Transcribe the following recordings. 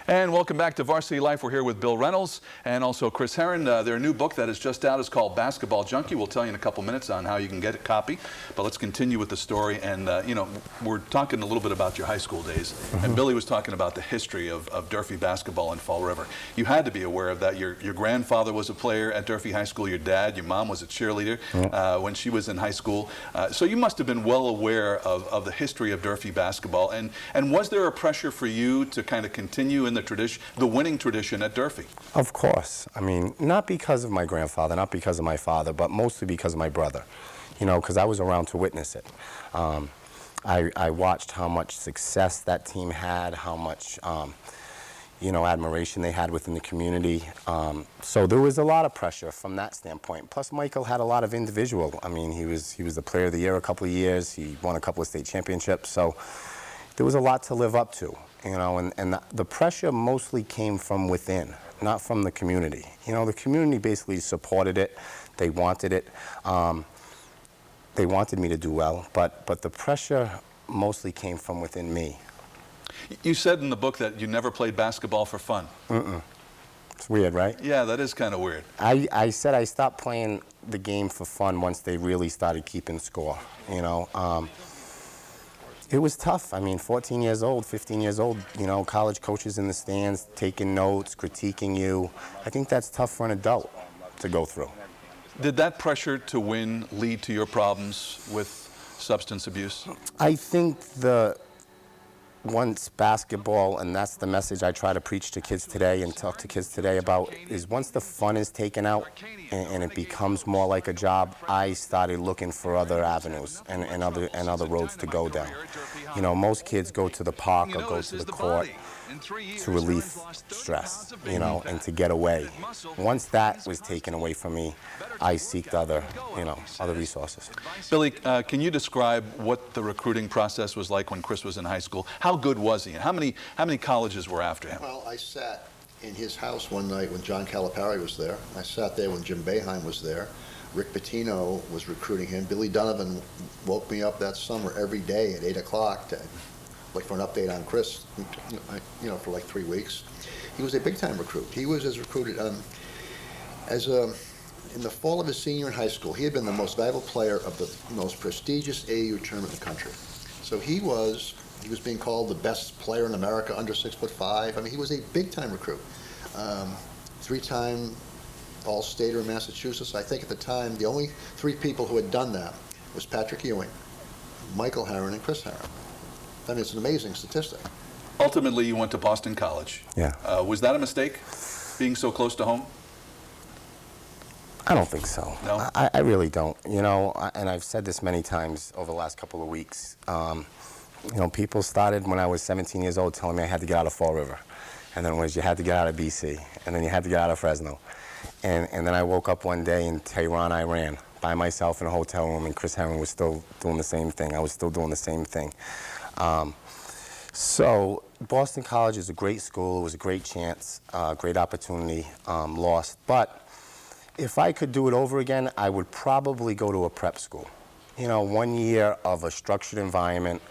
And welcome back to Varsity Life. We're here with Bill Reynolds and also Chris Herren. Their new book that is just out is called Basketball Junkie. We'll tell you in a couple minutes on how you can get a copy. But let's continue with the story. And, you know, we're talking a little bit about your high school days. And Billy was talking about the history of Durfee basketball in Fall River. You had to be aware of that. Your grandfather was a player at Durfee High School. Your dad, your mom was a cheerleader when she was in high school. So you must have been well aware of the history of Durfee basketball. And was there a pressure for you to kind of continue in the tradition, the winning tradition at Durfee? Of course. I mean, not because of my grandfather, not because of my father, but mostly because of my brother. You know, because I was around to witness it. I watched how much success that team had, how much, you know, admiration they had within the community. So there was a lot of pressure from that standpoint. Plus, Michael had a lot of individual. I mean, he was the player of the year a couple of years. He won a couple of state championships. So there was a lot to live up to. You know, and the pressure mostly came from within, not from the community. You know, the community basically supported it. They wanted it. They wanted me to do well, but the pressure mostly came from within me. You said in the book that you never played basketball for fun. It's weird, right? Yeah, that is kind of weird. I said I stopped playing the game for fun once they really started keeping score, you know. It was tough. I mean, 14 years old, 15 years old, you know, college coaches in the stands, taking notes, critiquing you. I think that's tough for an adult to go through. Did that pressure to win lead to your problems with substance abuse? I think once basketball, and that's the message I try to preach to kids today and talk to kids today about, is once the fun is taken out and it becomes more like a job, I started looking for other avenues and other roads to go down. You know, most kids go to the park or go to the court to relieve stress, you know, and to get away. Once that was taken away from me, I seeked other resources. Billy, can you describe what the recruiting process was like when Chris was in high school? How good was he? And how many colleges were after him? Well, I sat in his house one night when John Calipari was there. I sat there when Jim Boeheim was there. Rick Pitino was recruiting him. Billy Donovan woke me up that summer every day at 8 o'clock to look for an update on Chris, you know, for like 3 weeks. He was a big-time recruit. He was as recruited in the fall of his senior year in high school. He had been the most valuable player of the most prestigious AAU tournament in the country. So he was being called the best player in America under 6'5". I mean, he was a big-time recruit. 3-time All-Stater in Massachusetts. I think at the time, the only 3 people who had done that was Patrick Ewing, Michael Herren, and Chris Herren. I mean, it's an amazing statistic. Ultimately, you went to Boston College. Yeah. Was that a mistake, being so close to home? I don't think so. No? I really don't. You know, and I've said this many times over the last couple of weeks. You know, people started when I was 17 years old telling me I had to get out of Fall River. And then it was you had to get out of BC. And then you had to get out of Fresno. And then I woke up one day in Tehran, Iran, by myself in a hotel room, and Chris Herren was still doing the same thing. I was still doing the same thing. So Boston College is a great school. It was a great chance, great opportunity, lost. But if I could do it over again, I would probably go to a prep school. You know, 1 year of a structured environment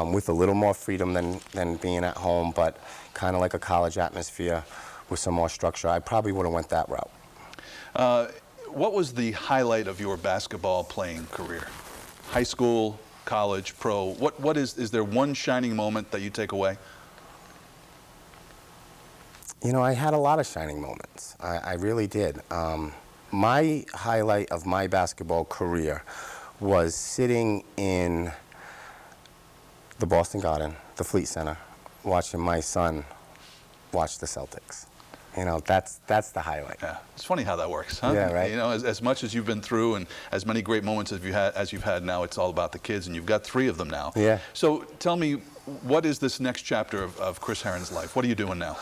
with a little more freedom than being at home, but kind of like a college atmosphere with some more structure. I probably would have went that route. What was the highlight of your basketball playing career? High school, college, pro? What is there one shining moment that you take away? You know, I had a lot of shining moments. I really did. My highlight of my basketball career was sitting in the Boston Garden, the Fleet Center, watching my son watch the Celtics. You know, that's the highlight. Yeah, it's funny how that works, huh? Yeah, right. You know, as much as you've been through and as many great moments as you've had now, it's all about the kids, and you've got 3 of them now. Yeah. So tell me, what is this next chapter of Chris Herren's life? What are you doing now?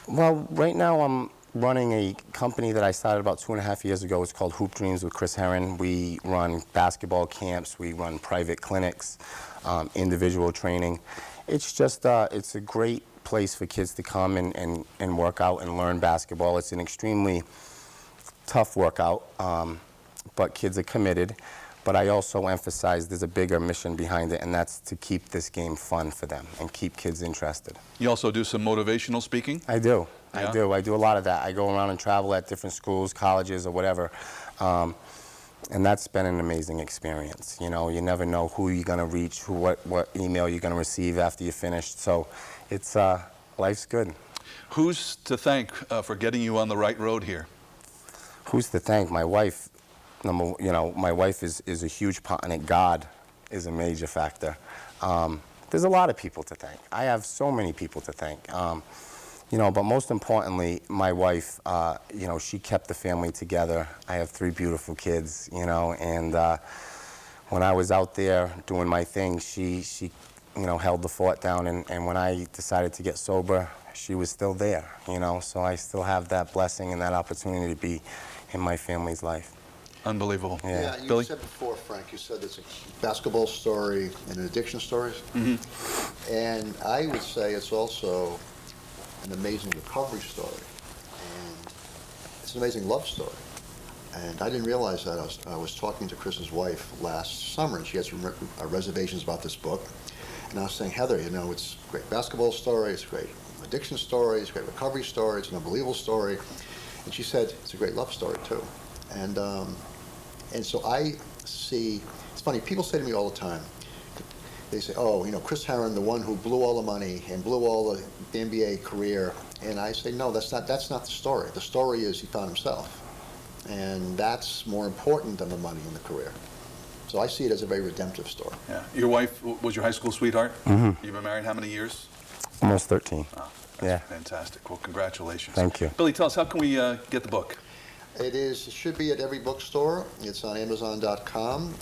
Well, right now I'm running a company that I started about 2.5 years ago. It's called Hoop Dreams with Chris Herren. We run basketball camps, we run private clinics, individual training. It's just, it's a great place for kids to come and work out and learn basketball. It's an extremely tough workout, but kids are committed. but I also emphasize there's a bigger mission behind it, and that's to keep this game fun for them and keep kids interested. You also do some motivational speaking? I do. Yeah? I do a lot of that. I go around and travel at different schools, colleges, or whatever. And that's been an amazing experience. You know, you never know who you're going to reach, what email you're going to receive after you're finished. So it's, life's good. Who's to thank for getting you on the right road here? Who's to thank? My wife. My wife is a huge part in it. God is a major factor. There's a lot of people to thank. I have so many people to thank. But most importantly, my wife, she kept the family together. I have 3 beautiful kids, and when I was out there doing my thing, she held the fort down, and when I decided to get sober, she was still there, so I still have that blessing and that opportunity to be in my family's life. Unbelievable. Yeah, you Billy? said before, Frank, you said it's a basketball story and an addiction story. Mm-hmm. And I would say it's also an amazing recovery story. And it's an amazing love story. And I didn't realize that. I was talking to Chris's wife last summer, and she had some reservations about this book. And I was saying, Heather, it's a great basketball story, it's a great addiction story, it's a great recovery story, it's an unbelievable story. And she said, it's a great love story, too. And so I see, it's funny, people say to me all the time, they say, oh, Chris Herren, the one who blew all the money and blew all the NBA career. And I say, no, that's not the story. The story is he found himself. And that's more important than the money and the career. So I see it as a very redemptive story. Yeah. Your wife was your high school sweetheart? Mm-hmm. You've been married how many years? Almost 13. Oh, that's yeah. Fantastic. Well, congratulations. Thank you. Billy, tell us, how can we get the book? It should be at every bookstore. It's on Amazon.com.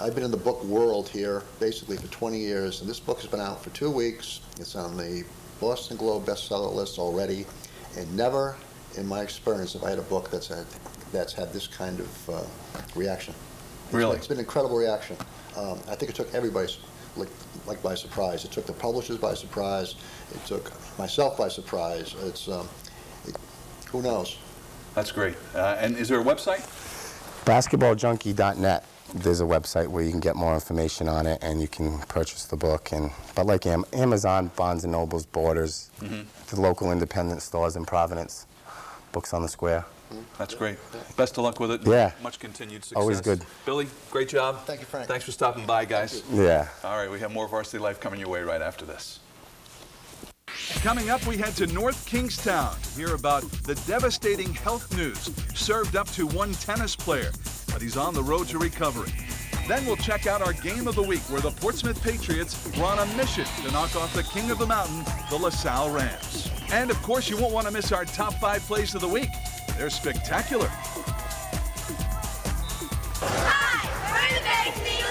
I've been in the book world here basically for 20 years, and this book has been out for 2 weeks. It's on the Boston Globe bestseller list already, and never in my experience have I had a book that's had this kind of reaction. Really? It's been an incredible reaction. I think it took everybody like by surprise. It took the publishers by surprise. It took myself by surprise. Who knows? That's great. And is there a website? BasketballJunkie.net. There's a website where you can get more information on it, and you can purchase the book. But like Amazon, Barnes & Noble's, Borders, the local independent stores in Providence, Books on the Square. That's great. Best of luck with it. Yeah. Much continued success. Always good. Billy, great job. Thank you, Frank. Thanks for stopping by, guys. Yeah. All right, we have more Varsity Life coming your way right after this. Coming up, we head to North Kingstown to hear about the devastating health news served up to one tennis player, but he's on the road to recovery. Then we'll check out our game of the week, where the Portsmouth Patriots were on a mission to knock off the king of the mountain, the LaSalle Rams. And of course, you won't want to miss our top 5 plays of the week. They're spectacular. Hi, we're the Bags, New York.